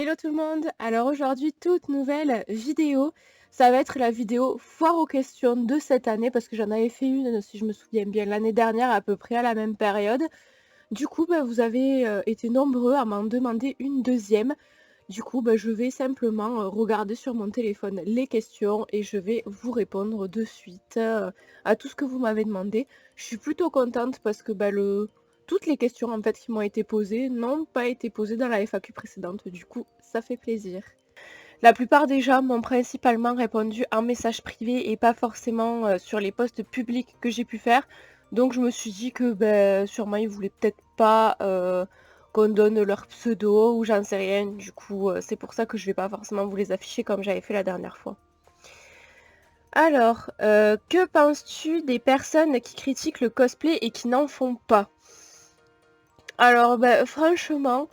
Hello tout le monde! Alors aujourd'hui, toute nouvelle vidéo. Ça va être la vidéo foire aux questions de cette année parce que j'en avais fait une, si je me souviens bien, l'année dernière à peu près à la même période. Du coup, vous avez été nombreux à m'en demander une deuxième. Du coup, je vais simplement regarder sur mon téléphone les questions et je vais vous répondre de suite à tout ce que vous m'avez demandé. Je suis plutôt contente parce que toutes les questions en fait qui m'ont été posées n'ont pas été posées dans la FAQ précédente. Du coup, ça fait plaisir. La plupart des gens m'ont principalement répondu en message privé et pas forcément sur les posts publics que j'ai pu faire. Donc je me suis dit que sûrement ils voulaient peut-être pas qu'on donne leur pseudo ou j'en sais rien. Du coup c'est pour ça que je vais pas forcément vous les afficher comme j'avais fait la dernière fois. Alors, que penses-tu des personnes qui critiquent le cosplay et qui n'en font pas? Alors franchement,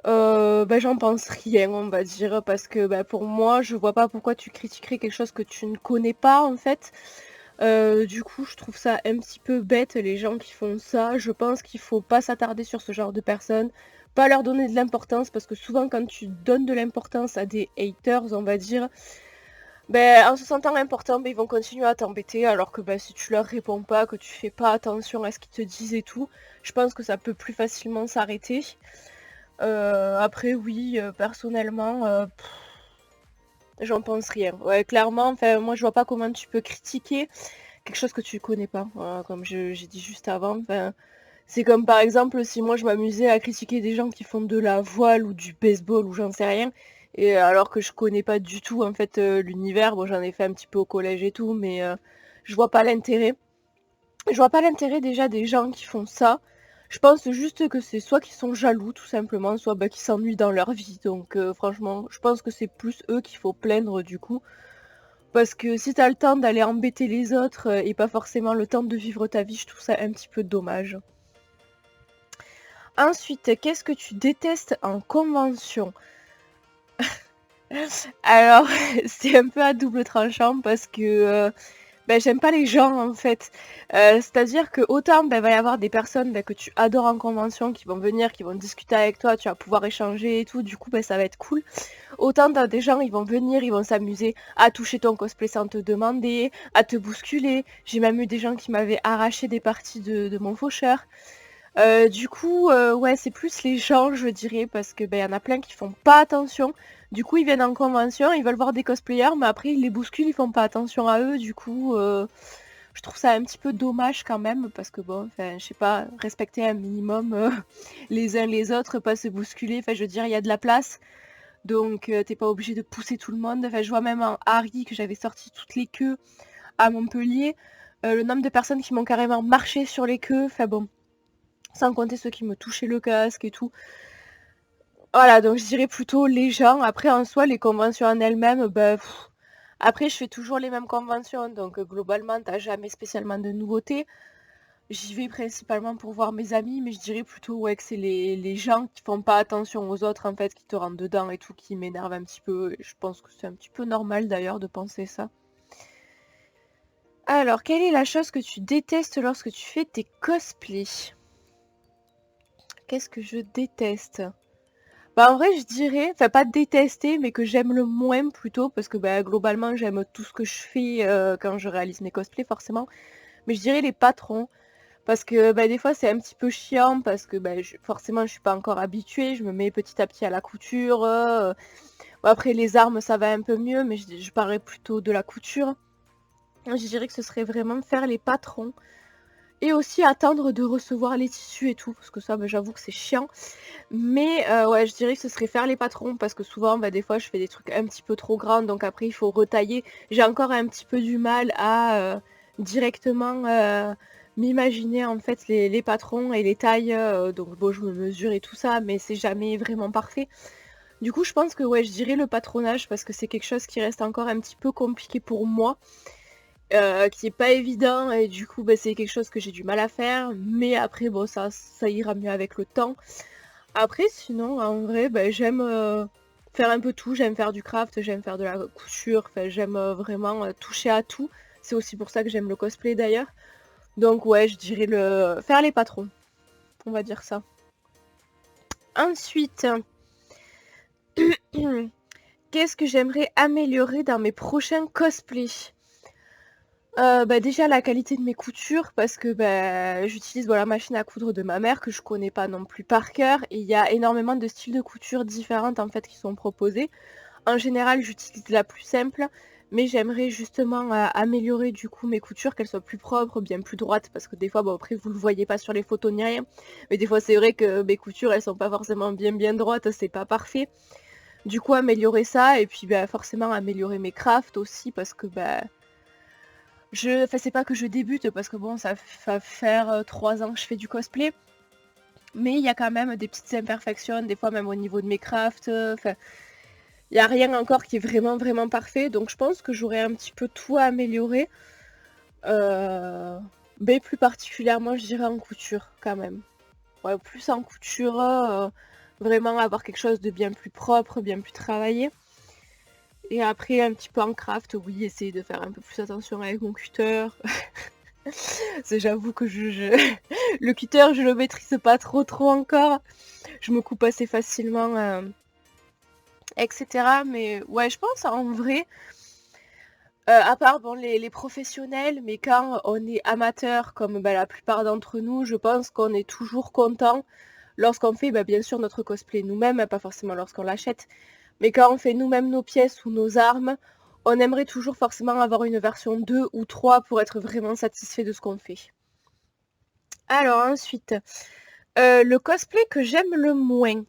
j'en pense rien, on va dire, parce que pour moi, je vois pas pourquoi tu critiquerais quelque chose que tu ne connais pas en fait. Du coup, je trouve ça un petit peu bête les gens qui font ça. Je pense qu'il faut pas s'attarder sur ce genre de personnes, pas leur donner de l'importance, parce que souvent quand tu donnes de l'importance à des haters, on va dire, en se sentant important, ils vont continuer à t'embêter, alors que si tu leur réponds pas, que tu fais pas attention à ce qu'ils te disent et tout, je pense que ça peut plus facilement s'arrêter. Après oui, personnellement, j'en pense rien. Ouais, clairement, enfin moi je vois pas comment tu peux critiquer quelque chose que tu connais pas. Voilà, comme j'ai dit juste avant, enfin, c'est comme par exemple si moi je m'amusais à critiquer des gens qui font de la voile ou du baseball ou j'en sais rien, et alors que je connais pas du tout en fait l'univers. Bon, j'en ai fait un petit peu au collège et tout, mais je vois pas l'intérêt. Je vois pas l'intérêt déjà des gens qui font ça. Je pense juste que c'est soit qu'ils sont jaloux tout simplement, soit qu'ils s'ennuient dans leur vie. Donc franchement, je pense que c'est plus eux qu'il faut plaindre du coup. Parce que si t'as le temps d'aller embêter les autres et pas forcément le temps de vivre ta vie, je trouve ça un petit peu dommage. Ensuite, qu'est-ce que tu détestes en convention? Alors, c'est un peu à double tranchant parce que j'aime pas les gens en fait. C'est-à-dire que autant va y avoir des personnes que tu adores en convention qui vont venir, qui vont discuter avec toi, tu vas pouvoir échanger et tout, du coup ça va être cool. Autant t'as des gens, ils vont venir, ils vont s'amuser à toucher ton cosplay sans te demander, à te bousculer. J'ai même eu des gens qui m'avaient arraché des parties de mon faucheur. Du coup, ouais, c'est plus les gens, je dirais, parce que y en a plein qui font pas attention. Du coup, ils viennent en convention, ils veulent voir des cosplayers, mais après ils les bousculent, ils font pas attention à eux. Du coup, je trouve ça un petit peu dommage quand même, parce que bon, enfin, je sais pas, respecter un minimum les uns les autres, pas se bousculer. Enfin, je veux dire, il y a de la place, donc t'es pas obligé de pousser tout le monde. Enfin, je vois même en Harry que j'avais sorti toutes les queues à Montpellier, le nombre de personnes qui m'ont carrément marché sur les queues. Enfin bon, sans compter ceux qui me touchaient le casque et tout. Voilà, donc je dirais plutôt les gens. Après, en soi, les conventions en elles-mêmes, après, je fais toujours les mêmes conventions, donc globalement, t'as jamais spécialement de nouveautés. J'y vais principalement pour voir mes amis, mais je dirais plutôt ouais, que c'est les gens qui font pas attention aux autres, en fait, qui te rentrent dedans et tout, qui m'énervent un petit peu. Et je pense que c'est un petit peu normal d'ailleurs de penser ça. Alors, quelle est la chose que tu détestes lorsque tu fais tes cosplays? Qu'est-ce que je déteste? En vrai, je dirais, enfin pas détester, mais que j'aime le moins plutôt, parce que globalement, j'aime tout ce que je fais quand je réalise mes cosplays, forcément. Mais je dirais les patrons, parce que des fois, c'est un petit peu chiant, parce que forcément, je suis pas encore habituée, je me mets petit à petit à la couture. Bon, après, les armes, ça va un peu mieux, mais je parlerais plutôt de la couture. Je dirais que ce serait vraiment faire les patrons. Et aussi attendre de recevoir les tissus et tout, parce que ça, j'avoue que c'est chiant. Mais ouais, je dirais que ce serait faire les patrons, parce que souvent, des fois, je fais des trucs un petit peu trop grands, donc après, il faut retailler. J'ai encore un petit peu du mal à directement m'imaginer, en fait, les patrons et les tailles. Donc bon, je me mesure et tout ça, mais c'est jamais vraiment parfait. Du coup, je pense que ouais, je dirais le patronage, parce que c'est quelque chose qui reste encore un petit peu compliqué pour moi. Qui est pas évident et du coup c'est quelque chose que j'ai du mal à faire, mais après bon ça ira mieux avec le temps. Après sinon en vrai j'aime faire un peu tout, j'aime faire du craft, j'aime faire de la couture, enfin j'aime vraiment toucher à tout. C'est aussi pour ça que j'aime le cosplay d'ailleurs. Donc ouais, je dirais le faire les patrons, on va dire ça. Ensuite, Qu'est-ce que j'aimerais améliorer dans mes prochains cosplays? Bah, déjà la qualité de mes coutures parce que, bah, j'utilise, la machine à coudre de ma mère que je connais pas non plus par cœur et il y a énormément de styles de couture différentes, en fait, qui sont proposés. En général, j'utilise la plus simple, mais j'aimerais justement, améliorer du coup mes coutures, qu'elles soient plus propres, bien plus droites parce que des fois, bon après vous le voyez pas sur les photos ni rien, mais des fois c'est vrai que mes coutures, elles sont pas forcément bien droites, c'est pas parfait. Du coup, améliorer ça et puis, bah, forcément améliorer mes crafts aussi parce que, bah, c'est pas que je débute parce que bon, ça va faire 3 ans que je fais du cosplay, mais il y a quand même des petites imperfections, des fois même au niveau de mes crafts, enfin, il y a rien encore qui est vraiment parfait, donc je pense que j'aurais un petit peu tout à améliorer, mais plus particulièrement, je dirais en couture quand même. Ouais, plus en couture, vraiment avoir quelque chose de bien plus propre, bien plus travaillé. Et après, un petit peu en craft, oui, essayer de faire un peu plus attention avec mon cutter. J'avoue que le cutter, je le maîtrise pas trop encore. Je me coupe assez facilement, etc. Mais ouais, je pense en vrai, à part bon, les professionnels, mais quand on est amateur, comme bah, la plupart d'entre nous, je pense qu'on est toujours content lorsqu'on fait bah, bien sûr notre cosplay nous-mêmes, pas forcément lorsqu'on l'achète, mais quand on fait nous-mêmes nos pièces ou nos armes, on aimerait toujours forcément avoir une version 2 ou 3 pour être vraiment satisfait de ce qu'on fait. Alors ensuite, le cosplay que j'aime le moins.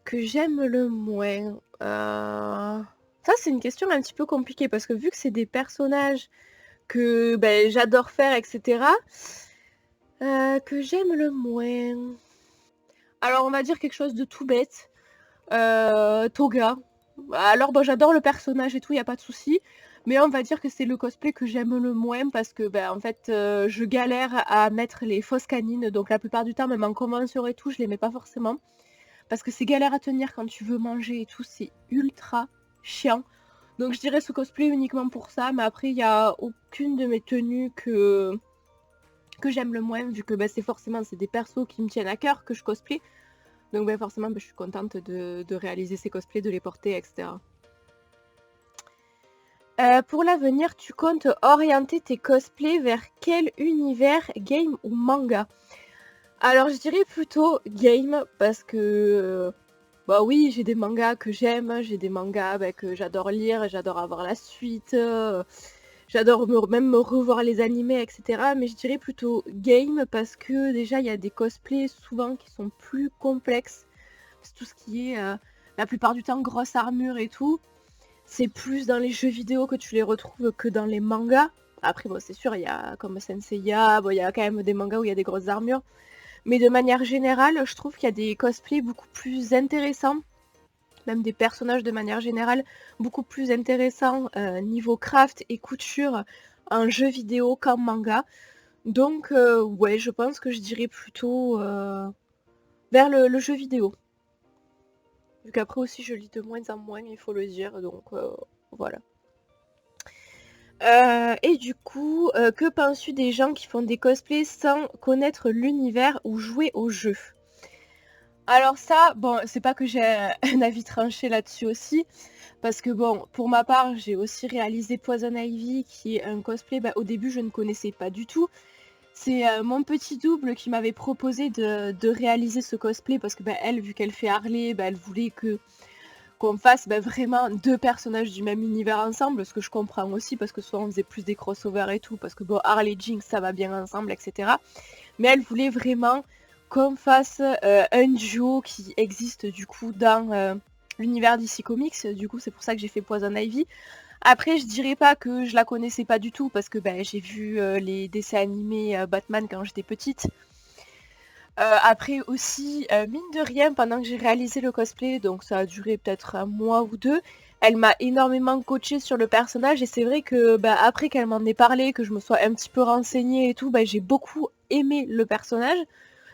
Que j'aime le moins. Ça c'est une question un petit peu compliquée parce que vu que c'est des personnages que ben, j'adore faire, etc. Que j'aime le moins. Alors on va dire quelque chose de tout bête. Toga. Alors bon, j'adore le personnage et tout, y a pas de souci. Mais on va dire que c'est le cosplay que j'aime le moins parce que ben, en fait je galère à mettre les fausses canines. Donc la plupart du temps, même en convention et tout, je les mets pas forcément. Parce que c'est galère à tenir quand tu veux manger et tout, c'est ultra chiant. Donc je dirais ce cosplay uniquement pour ça, mais après il n'y a aucune de mes tenues que j'aime le moins, vu que bah, c'est des persos qui me tiennent à cœur que je cosplay. Donc bah, forcément je suis contente de réaliser ces cosplays, de les porter, etc. Pour l'avenir, tu comptes orienter tes cosplays vers quel univers, game ou manga? Alors je dirais plutôt game parce que bah oui, j'ai des mangas que j'aime, j'ai des mangas bah, que j'adore lire, j'adore avoir la suite, j'adore même me revoir les animés, etc. Mais je dirais plutôt game parce que déjà il y a des cosplays souvent qui sont plus complexes. C'est tout ce qui est la plupart du temps grosse armure et tout. C'est plus dans les jeux vidéo que tu les retrouves que dans les mangas. Après bon c'est sûr, il y a comme Senseiya, bon, il y a quand même des mangas où il y a des grosses armures. Mais de manière générale, je trouve qu'il y a des cosplays beaucoup plus intéressants, même des personnages de manière générale, beaucoup plus intéressants niveau craft et couture en jeu vidéo qu'en manga. Donc ouais, je pense que je dirais plutôt vers le jeu vidéo. Vu qu'après aussi je lis de moins en moins, il faut le dire, donc voilà. Et du coup, que penses-tu des gens qui font des cosplays sans connaître l'univers ou jouer au jeu? Alors ça, bon, c'est pas que j'ai un avis tranché là-dessus aussi, parce que bon, pour ma part, j'ai aussi réalisé Poison Ivy, qui est un cosplay, bah, au début je ne connaissais pas du tout. C'est mon petit double qui m'avait proposé de réaliser ce cosplay, parce que bah, elle, vu qu'elle fait Harley, bah, elle voulait qu'on fasse bah, vraiment deux personnages du même univers ensemble, ce que je comprends aussi, parce que soit on faisait plus des crossovers et tout, parce que bon, Harley et Jinx, ça va bien ensemble, etc. Mais elle voulait vraiment qu'on fasse un duo qui existe du coup dans l'univers DC Comics. Du coup, c'est pour ça que j'ai fait Poison Ivy. Après, je dirais pas que je la connaissais pas du tout parce que bah, j'ai vu les dessins animés Batman quand j'étais petite. Après aussi, mine de rien, pendant que j'ai réalisé le cosplay, donc ça a duré peut-être un mois ou deux, elle m'a énormément coachée sur le personnage et c'est vrai que bah, après qu'elle m'en ait parlé, que je me sois un petit peu renseignée et tout, bah, j'ai beaucoup aimé le personnage.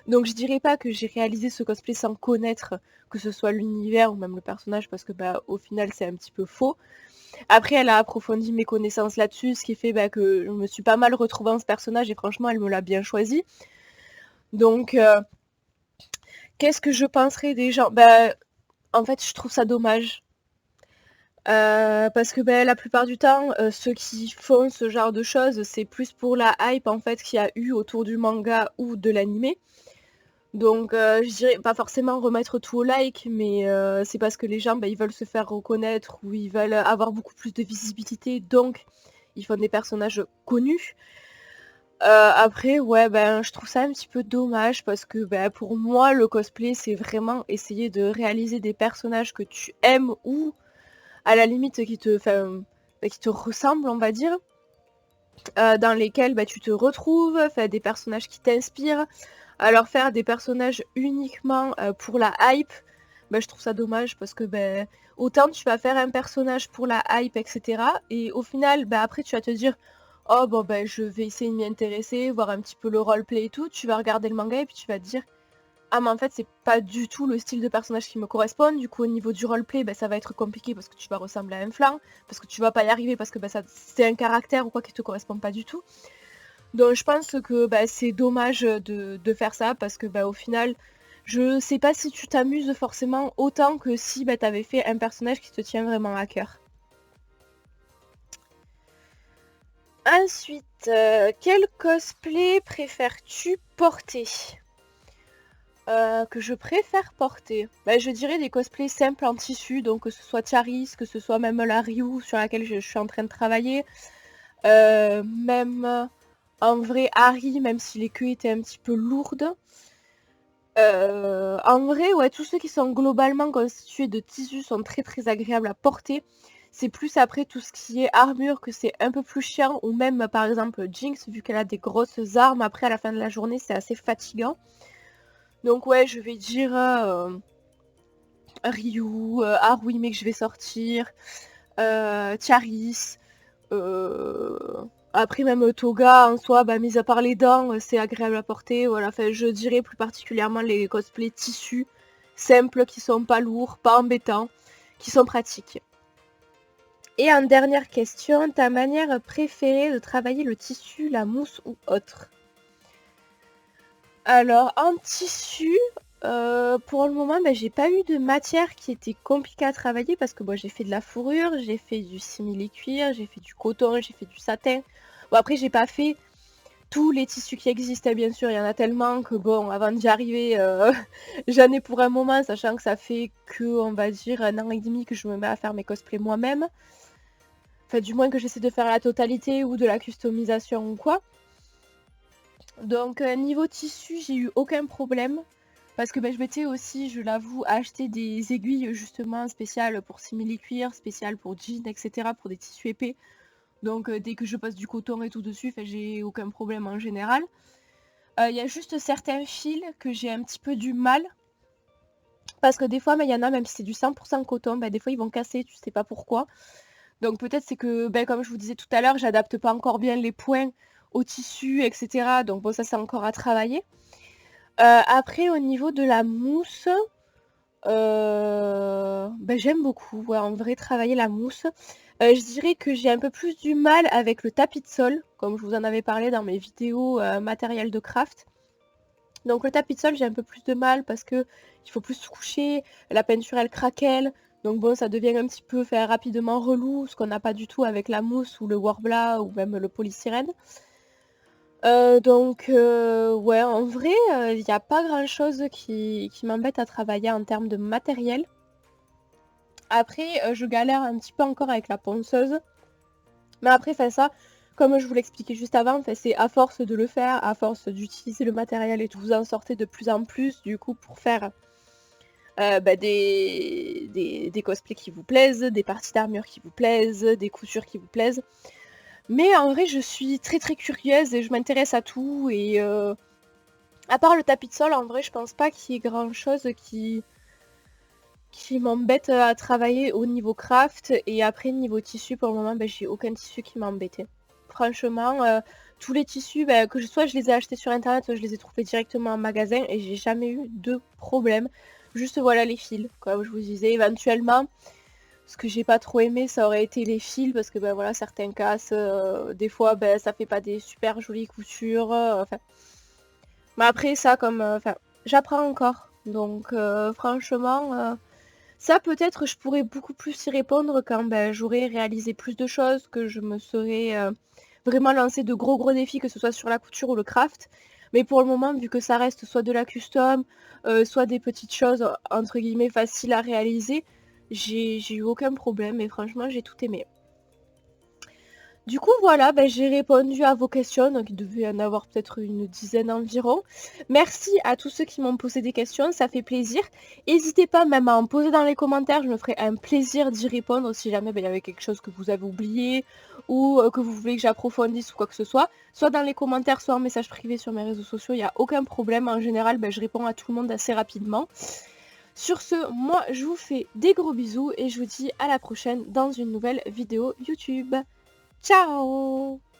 Donc je dirais pas que j'ai réalisé ce cosplay sans connaître que ce soit l'univers ou même le personnage parce que bah au final c'est un petit peu faux. Après elle a approfondi mes connaissances là-dessus, ce qui fait bah, que je me suis pas mal retrouvée dans ce personnage et franchement elle me l'a bien choisi. Donc qu'est-ce que je penserais des gens? Bah En fait, je trouve ça dommage. Parce que la plupart du temps, ceux qui font ce genre de choses, c'est plus pour la hype en fait qu'il y a eu autour du manga ou de l'animé. Donc je dirais pas forcément remettre tout au like, mais c'est parce que les gens, ils veulent se faire reconnaître ou ils veulent avoir beaucoup plus de visibilité, donc ils font des personnages connus. Après, ouais, je trouve ça un petit peu dommage parce que pour moi, le cosplay, c'est vraiment essayer de réaliser des personnages que tu aimes ou à la limite qui te ressemblent, on va dire, dans lesquels tu te retrouves, des personnages qui t'inspirent. Alors faire des personnages uniquement pour la hype, je trouve ça dommage parce que autant tu vas faire un personnage pour la hype, etc. Et au final, après tu vas te dire oh bon je vais essayer de m'y intéresser, voir un petit peu le roleplay et tout. Tu vas regarder le manga et puis tu vas te dire ah mais en fait c'est pas du tout le style de personnage qui me correspond. Du coup au niveau du roleplay, ça va être compliqué parce que tu vas ressembler à un flanc, parce que tu vas pas y arriver parce que c'est un caractère ou quoi qui te correspond pas du tout. Donc je pense que c'est dommage de faire ça parce que au final, je sais pas si tu t'amuses forcément autant que si t'avais fait un personnage qui te tient vraiment à cœur. Ensuite, quel cosplay préfères-tu porter? Que je préfère porter. Je dirais des cosplays simples en tissu, donc que ce soit Charis, que ce soit même la Ryu sur laquelle je suis en train de travailler. Même en vrai Harry, même si les queues étaient un petit peu lourdes. En vrai, ouais, tous ceux qui sont globalement constitués de tissus sont très très agréables à porter. C'est plus après tout ce qui est armure que c'est un peu plus chiant, ou même par exemple Jinx, vu qu'elle a des grosses armes, après à la fin de la journée c'est assez fatigant. Donc ouais, je vais dire Ryu, Haruhi que je vais sortir, Charis, après même Toga en soi, mis à part les dents, c'est agréable à porter. Voilà, je dirais plus particulièrement les cosplays tissus, simples, qui sont pas lourds, pas embêtants, qui sont pratiques. Et en dernière question, ta manière préférée de travailler le tissu, la mousse ou autre? Alors en tissu, pour le moment, j'ai pas eu de matière qui était compliquée à travailler parce que j'ai fait de la fourrure, j'ai fait du simili-cuir, j'ai fait du coton, j'ai fait du satin. Bon après j'ai pas fait tous les tissus qui existent, bien sûr, il y en a tellement que avant d'y arriver, j'en ai pour un moment, sachant que ça fait que, on va dire, 1 an et demi que je me mets à faire mes cosplays moi-même. Enfin du moins que j'essaie de faire la totalité ou de la customisation ou quoi. Donc niveau tissu, j'ai eu aucun problème. Parce que je m'étais aussi, je l'avoue, acheté des aiguilles justement spéciales pour simili-cuir, spéciales pour jeans, etc. pour des tissus épais. Donc dès que je passe du coton et tout dessus, j'ai aucun problème en général. Il y a juste certains fils que j'ai un petit peu du mal. Parce que des fois, il y en a, même si c'est du 100% coton, des fois ils vont casser, tu sais pas pourquoi. Donc peut-être c'est que, comme je vous disais tout à l'heure, j'adapte pas encore bien les points au tissu, etc. Donc bon, ça c'est encore à travailler. Après, au niveau de la mousse, j'aime beaucoup, ouais, en vrai, travailler la mousse. Je dirais que j'ai un peu plus du mal avec le tapis de sol, comme je vous en avais parlé dans mes vidéos matériel de craft. Donc le tapis de sol, j'ai un peu plus de mal parce que il faut plus se coucher, la peinture elle craquelle, donc bon, ça devient un petit peu rapidement relou, ce qu'on n'a pas du tout avec la mousse ou le Worbla ou même le polystyrène. Donc ouais, en vrai, il n'y a pas grand chose qui m'embête à travailler en termes de matériel. Après, je galère un petit peu encore avec la ponceuse. Mais après, ça, comme je vous l'expliquais juste avant, c'est à force de le faire, à force d'utiliser le matériel et tout, vous en sortez de plus en plus, du coup, pour faire des cosplays qui vous plaisent, des parties d'armure qui vous plaisent, des coutures qui vous plaisent. Mais en vrai, je suis très très curieuse et je m'intéresse à tout. Et à part le tapis de sol, en vrai, je pense pas qu'il y ait grand chose qui m'embête à travailler au niveau craft. Et après, niveau tissu, pour le moment, j'ai aucun tissu qui m'embêtait. Franchement, tous les tissus, soit je les ai achetés sur internet, soit je les ai trouvés directement en magasin et j'ai jamais eu de problème. Juste voilà les fils, comme je vous disais, éventuellement. Ce que j'ai pas trop aimé, ça aurait été les fils, parce que voilà, certains cassent, des fois ça fait pas des super jolies coutures. Enfin. Mais après ça, comme j'apprends encore. Donc franchement, Ça peut-être je pourrais beaucoup plus y répondre quand, j'aurais réalisé plus de choses, que je me serais, vraiment lancé de gros défis, que ce soit sur la couture ou le craft. Mais pour le moment, vu que ça reste soit de la custom, soit des petites choses, entre guillemets «faciles» à réaliser, j'ai eu aucun problème et franchement j'ai tout aimé. Du coup voilà, j'ai répondu à vos questions, donc il devait y en avoir peut-être une dizaine environ. Merci à tous ceux qui m'ont posé des questions, ça fait plaisir. N'hésitez pas même à en poser dans les commentaires, je me ferai un plaisir d'y répondre si jamais il y avait quelque chose que vous avez oublié ou que vous voulez que j'approfondisse ou quoi que ce soit. Soit dans les commentaires, soit en message privé sur mes réseaux sociaux, il n'y a aucun problème. En général, je réponds à tout le monde assez rapidement. Sur ce, moi je vous fais des gros bisous et je vous dis à la prochaine dans une nouvelle vidéo YouTube. Ciao!